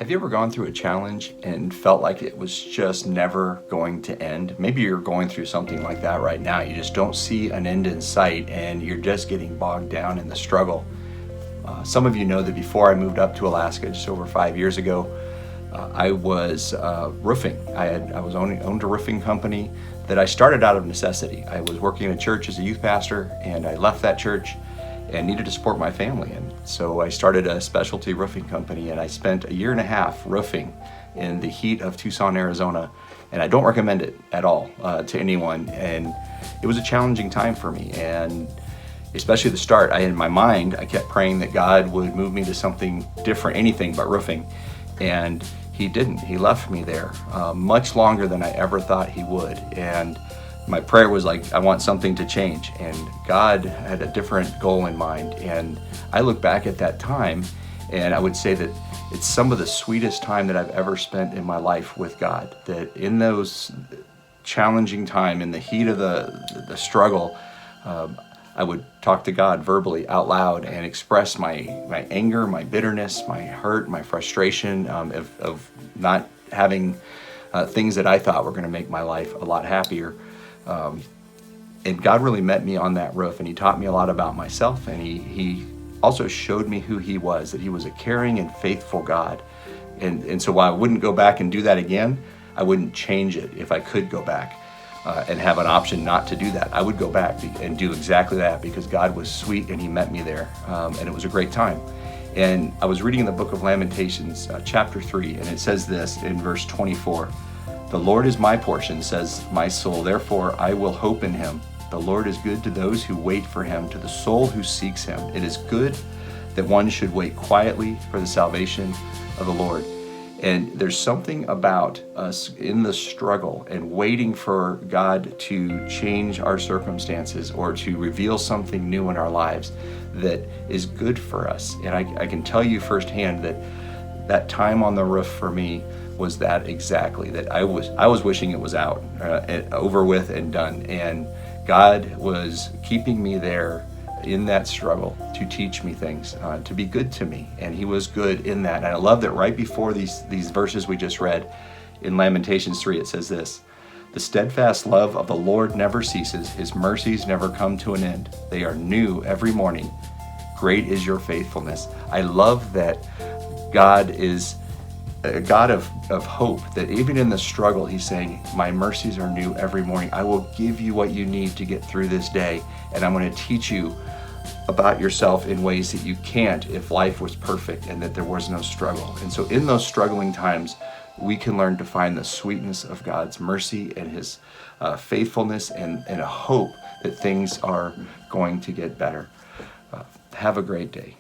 Have you ever gone through a challenge and felt like it was just never going to end? Maybe you're going through something like that right now. You just don't see an end in sight and you're just getting bogged down in the struggle. Some of you know that before I moved up to Alaska just over 5 years ago, I was roofing. I owned a roofing company that I started out of necessity. I was working in a church as a youth pastor, and I left that church and needed to support my family. And so I started a specialty roofing company, and I spent a year and a half roofing in the heat of Tucson, Arizona. And I don't recommend it at all to anyone. And it was a challenging time for me. And especially the start, in my mind, I kept praying that God would move me to something different, anything but roofing. And He didn't. He left me there much longer than I ever thought He would. And my prayer was like, I want something to change. And God had a different goal in mind. And I look back at that time, and I would say that it's some of the sweetest time that I've ever spent in my life with God. That in those challenging time, in the heat of the struggle, I would talk to God verbally out loud and express my anger, my bitterness, my hurt, my frustration of not having things that I thought were going to make my life a lot happier. And God really met me on that roof, and He taught me a lot about myself, and He also showed me who He was, that He was a caring and faithful God. And so while I wouldn't go back and do that again, I wouldn't change it if I could go back and have an option not to do that. I would go back and do exactly that because God was sweet and He met me there, and it was a great time. And I was reading in the book of Lamentations, chapter 3, and it says this in verse 24. The Lord is my portion, says my soul, therefore I will hope in Him. The Lord is good to those who wait for Him, to the soul who seeks Him. It is good that one should wait quietly for the salvation of the Lord. And there's something about us in the struggle and waiting for God to change our circumstances or to reveal something new in our lives that is good for us. And I can tell you firsthand that time on the roof for me was that exactly, that I was wishing it was out, over with and done. And God was keeping me there in that struggle to teach me things, to be good to me. And He was good in that. And I love that right before these verses we just read in Lamentations 3, it says this: the steadfast love of the Lord never ceases. His mercies never come to an end. They are new every morning. Great is your faithfulness. I love that God is a God of hope, that even in the struggle, He's saying, my mercies are new every morning. I will give you what you need to get through this day, and I'm going to teach you about yourself in ways that you can't if life was perfect and that there was no struggle. And so in those struggling times, we can learn to find the sweetness of God's mercy and His faithfulness and a hope that things are going to get better. Have a great day.